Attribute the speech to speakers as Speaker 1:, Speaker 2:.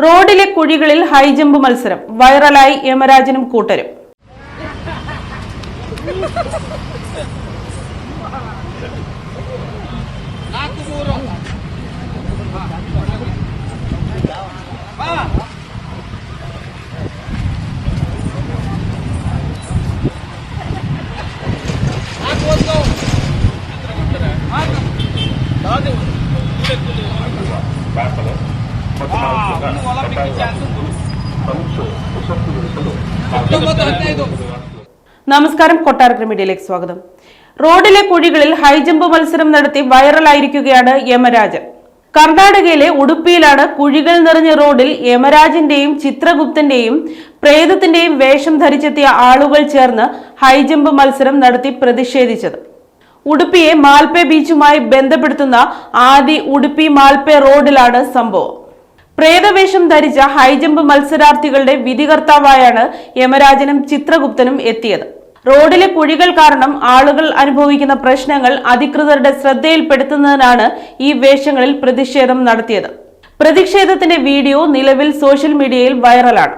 Speaker 1: റോഡിലെ കുഴികളിൽ ഹൈജമ്പ് മത്സരം വൈറലായി യമരാജനും കൂട്ടരും. നമസ്കാരം, കൊട്ടാരക്കര മീഡിയയിലേക്ക് സ്വാഗതം. റോഡിലെ കുഴികളിൽ ഹൈജമ്പ് മത്സരം നടത്തി വൈറലായിരിക്കുകയാണ് യമരാജൻ. കർണാടകയിലെ ഉടുപ്പിയിലാണ് കുഴികൾ നിറഞ്ഞ റോഡിൽ യമരാജിന്റെയും ചിത്രഗുപ്തന്റെയും പ്രേതത്തിന്റെയും വേഷം ധരിച്ചെത്തിയ ആളുകൾ ചേർന്ന് ഹൈജമ്പ് മത്സരം നടത്തി പ്രതിഷേധിച്ചത്. ഉടുപ്പിയെ മാൽപേ ബീച്ചുമായി ബന്ധപ്പെടുത്തുന്ന ആദി ഉടുപ്പി മാൽപേ റോഡിലാണ് സംഭവം. പ്രേതവേഷം ധരിച്ച ഹൈജമ്പ് മത്സരാർത്ഥികളുടെ വിധികർത്താവായാണ് യമരാജനും ചിത്രഗുപ്തനും എത്തിയത്. റോഡിലെ കുഴികൾ കാരണം ആളുകൾ അനുഭവിക്കുന്ന പ്രശ്നങ്ങൾ അധികൃതരുടെ ശ്രദ്ധയിൽപ്പെടുത്തുന്നതിനാണ് ഈ വേഷങ്ങളിൽ പ്രതിഷേധം നടത്തിയത്. പ്രതിഷേധത്തിന്റെ വീഡിയോ നിലവിൽ സോഷ്യൽ മീഡിയയിൽ വൈറലാണ്.